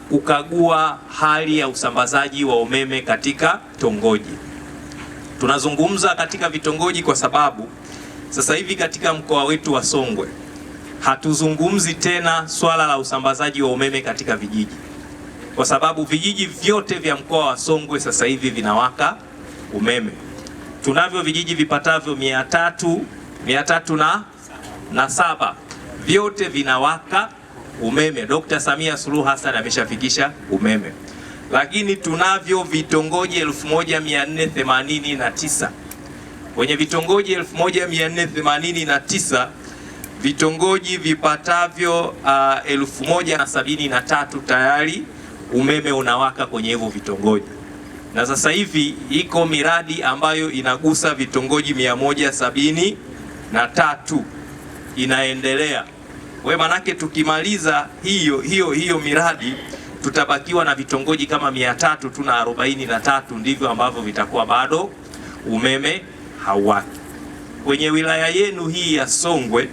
Kukagua hali ya usambazaji wa umeme katika vitongoji. Tunazungumza katika vitongoji kwa sababu sasa hivi katika mkoa wetu wa Songwe hatuzungumzi tena swala la usambazaji wa umeme katika vijiji, kwa sababu vijiji vyote vya mkoa wa Songwe sasa hivi vinawaka umeme. Tunavyo vijiji vipatavyo 307 vyote vinawaka umeme. Dr. Samia Suluhu Hassan ameshafikisha umeme. Lakini tunavyo vitongoji 1489. Kwenye vitongoji 1489 vitongoji vipatavyo 1073 tayari umeme unawaka kwenye hivyo vitongoji. Na sasa hivi iko miradi ambayo inagusa vitongoji 173 inaendelea. Manake tukimaliza hiyo miradi tutabakiwa na vitongoji kama 343 ndivyo ambavyo vitakuwa bado umeme hauwaki. Kwenye wilaya yenu hii ya Songwe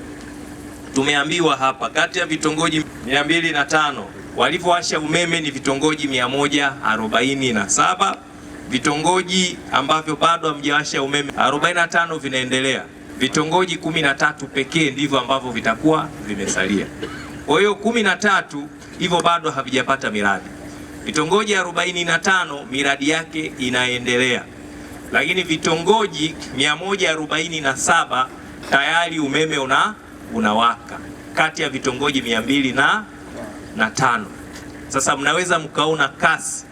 tumeambiwa hapa kati ya vitongoji 205 walivyowasha umeme ni vitongoji 147. Vitongoji ambavyo bado hamjawasha umeme 45 vinaendelea. Vitongoji 13 pekee ndivyo ambavyo vitakuwa vimesalia. Kwa hiyo 13 hivyo bado havijapata miradi. Vitongoji 45 miradi yake inaendelea. Lakini vitongoji 147 tayari umeme unawaka kati ya vitongoji 205. Sasa mnaweza mkaona kasi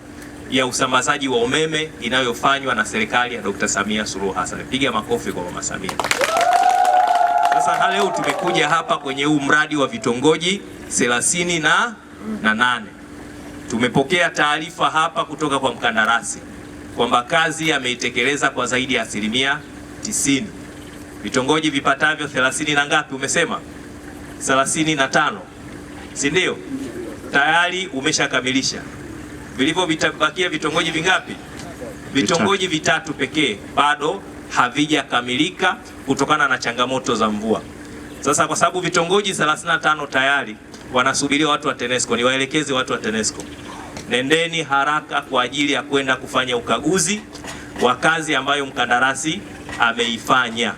ya usambazaji wa umeme inayofanywa na serikali ya Dr. Samia Suluhu Hassan. Piga makofi kwa Mama Samia. Sasa leo tumekuja hapa kwenye huu mradi wa vitongoji 38. Tumepokea taarifa hapa kutoka kwa mkandarasi kwamba kazi ameitekeleza kwa zaidi ya 90%. Vitongoji vipatavyo 30 na ngapi umesema? 35. Si ndio? Tayari umeshakamilisha. Vilivyo vitabakia vitongoji vingapi? Vitongoji vitatu pekee bado havijakamilika kutokana na changamoto za mvua. Sasa kwa sababu vitongoji 35 tayari wanasubiria watu wa TANESCO, niwaelekeze watu wa TANESCO, nendeni haraka kwa ajili ya kwenda kufanya ukaguzi wa kazi ambayo mkandarasi ameifanya.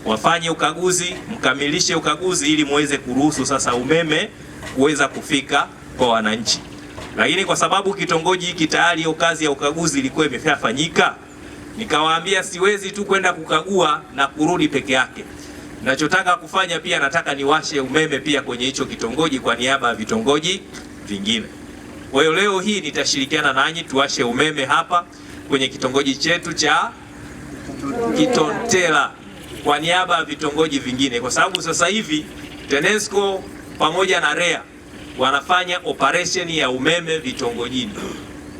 Wafanye ukaguzi, mkamilishe ukaguzi ili muweze kuruhusu sasa umeme kuweza kufika kwa wananchi. Lakini kwa sababu kitongoji hiki tayari hiyo kazi ya ukaguzi ilikuwa imeshafanyika, nikawaambia siwezi tu kwenda kukagua na kurudi peke yake. Ninachotaka kufanya pia nataka niwashe umeme pia kwenye hicho kitongoji kwa niaba ya vitongoji vingine. Kwa hiyo leo hii nitashirikiana nanyi tuwashe umeme hapa kwenye kitongoji chetu cha Kitontela kwa niaba ya vitongoji vingine, kwa sababu sasa hivi TANESCO pamoja na REA wanafanya operation ya umeme vitongojini.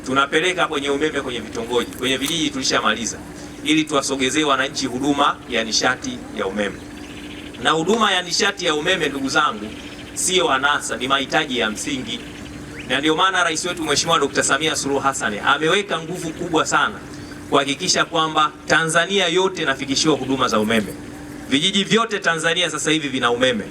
Tunapeleka kwenye umeme kwenye vitongoji, kwenye vijiji tulishamaliza, ili tuwasogezee wananchi huduma ya nishati ya umeme. Na huduma ya nishati ya umeme, ndugu zangu, sio anasa, ni mahitaji ya msingi. Na ndio maana rais wetu Mheshimiwa Dr. Samia Suluhu Hassan ameweka nguvu kubwa sana kuhakikisha kwamba Tanzania yote inafikishiwa huduma za umeme. Vijiji vyote Tanzania sasa hivi vina umeme.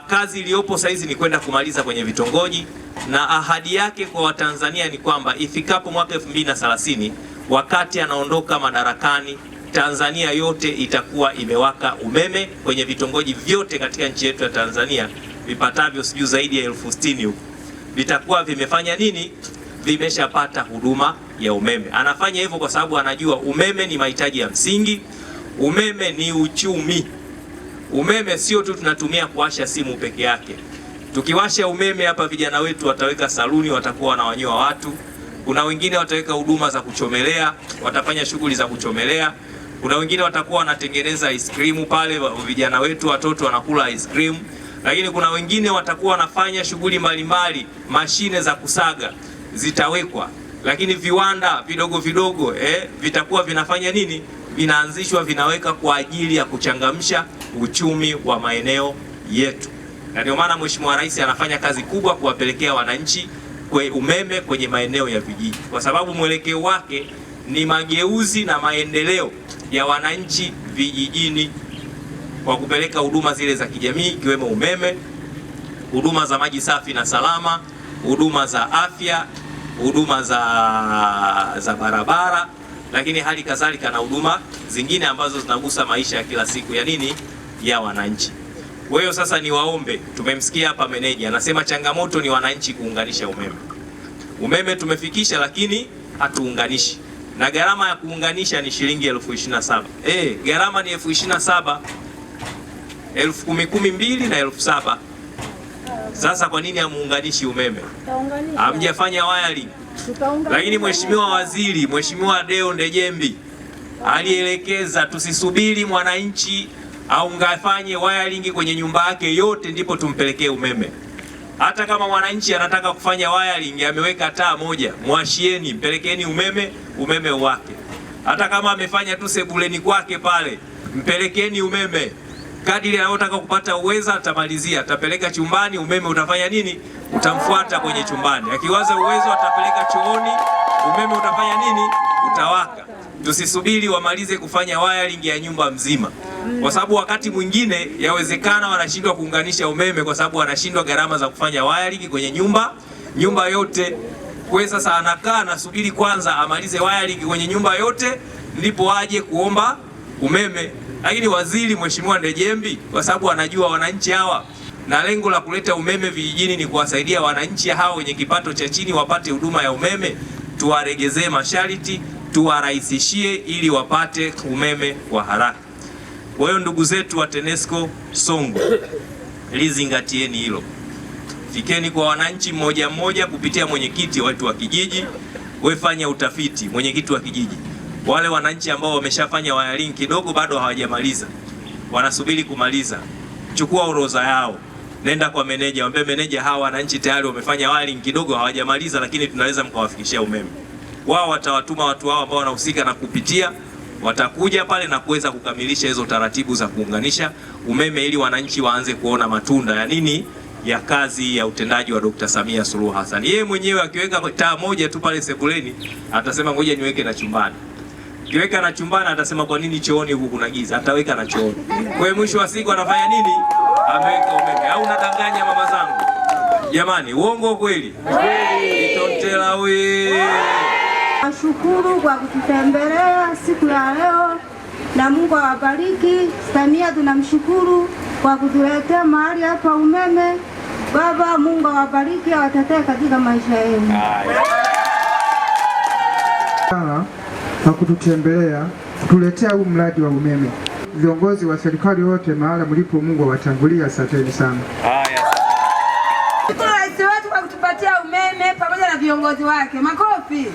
Kazi iliyopo sasa hizi ni kwenda kumaliza kwenye vitongoji, na ahadi yake kwa Watanzania ni kwamba ifikapo mwaka 2030 wakati anaondoka madarakani, Tanzania yote itakuwa imewaka umeme kwenye vitongoji vyote katika nchi yetu ya Tanzania vipatavyo sijui zaidi ya 60,000 huko. Vitakuwa vimefanya nini? Vimeshapata huduma ya umeme. Anafanya hivyo kwa sababu anajua umeme ni mahitaji ya msingi, umeme ni uchumi. Umeme sio tu tunatumia kuwasha simu peke yake. Tukiwasha umeme hapa, vijana wetu wataweka saluni, watakuwa wanawanyoa watu. Kuna wengine wataweka huduma za kuchomelea, watafanya shughuli za kuchomelea. Kuna wengine watakuwa wanatengeneza ice cream pale, vijana wetu watoto wanakula ice cream. Lakini kuna wengine watakuwa wanafanya shughuli mbalimbali, mashine za kusaga zitawekwa. Lakini viwanda vidogo vidogo vitakuwa vinafanya nini? Vinaanzishwa, vinaweka kwa ajili ya kuchangamsha uchumi wa maeneo yetu. Na ndio maana Mheshimiwa Rais anafanya kazi kubwa kuwapelekea wananchi umeme kwenye maeneo ya vijiji, kwa sababu mwelekeo wake ni mageuzi na maendeleo ya wananchi vijijini kwa kupeleka huduma zile za kijamii ikiwemo umeme, huduma za maji safi na salama, huduma za afya, huduma za barabara, lakini hali kadhalika na huduma zingine ambazo zinagusa maisha ya kila siku ya nini, ya wananchi. Kwa hiyo sasa niwaombe, tumemsikia hapa meneja anasema changamoto ni wananchi kuunganisha umeme. Umeme tumefikisha lakini hatuunganishi. Na gharama ya kuunganisha ni shilingi 27,000. Gharama ni 27,000. 10,000 na 7,000. Sasa kwa nini hamuunganishi umeme? Hamjafanya wiring. Lakini Mheshimiwa Waziri, Mheshimiwa Deo Ndejembi alielekeza tusisubiri mwananchi aungafanye wiring kwenye nyumba yake yote ndipo tumpelekee umeme. Hata kama mwananchi anataka kufanya wiring, ameweka taa moja, mwashieni, mpelekeni umeme wake. Hata kama amefanya tu sebuleni kwake pale, mpelekeni umeme. Kadiri anayotaka kupata uwezo atamalizia, atapeleka chumbani, umeme utafanya nini? Utamfuata kwenye chumbani. Akiwaza uwezo atapeleka chooni, umeme utafanya nini? Utawaka. Tusisubiri wamalize kufanya wiring ya nyumba mzima, kwa sababu wakati mwingine yawezekana wanashindwa kuunganisha umeme kwa sababu wanashindwa gharama za kufanya wiring kwenye nyumba yote. Kwa sasa anakaa anasubiri kwanza amalize wiring kwenye nyumba yote ndipo aje kuomba umeme. Lakini waziri Mheshimiwa Ndejembi, kwa sababu anajua wananchi hawa na lengo la kuleta umeme vijijini ni kuwasaidia wananchi hao wenye kipato cha chini wapate huduma ya umeme, tuwaregezee masharti, tuwarahisishie ili wapate umeme kwa haraka. Kwa hiyo ndugu zetu wa TANESCO Songwe, lizingatieni hilo. Fikeni kwa wananchi mmoja mmoja kupitia mwenyekiti wetu wa kijiji. Wewe fanya utafiti, mwenyekiti wa kijiji. Wale wananchi ambao wameshafanya wiring kidogo bado hawajamaliza, wanasubiri kumaliza, chukua orodha yao, nenda kwa meneja, mwambie meneja, hawa wananchi tayari wamefanya wiring kidogo hawajamaliza, lakini tunaweza mkawafikishia umeme. Wao watawatuma watu wao ambao wanahusika na kupitia, watakuja pale na kuweza kukamilisha hizo taratibu za kuunganisha umeme ili wananchi waanze kuona matunda ya nini, ya kazi ya utendaji wa Dr. Samia Suluhu Hassan. Yeye mwenyewe akiweka taa moja tu pale sebuleni atasema ngoja niweke na chumbani. Kiweka na chumbani atasema kwa nini chooni huku kuna giza? Ataweka na chooni. Kwa hiyo mwisho wa siku anafanya nini? Ameweka umeme. Au unadanganya mama zangu? Jamani, uongo kweli? Itontela we. Nashukuru kwa kututembelea siku ya leo na Mungu awabariki. Samia tunamshukuru kwa kutuletea mahali hapa umeme. Baba, Mungu awabariki, awatetee katika maisha yenu. Kwa kututembelea kutuletea huu mradi wa umeme. Viongozi wa serikali wote mahala mlipo, Mungu awatangulia, asanteni sana. Rais wetu kwa kutupatia umeme pamoja na viongozi wake. Makofi.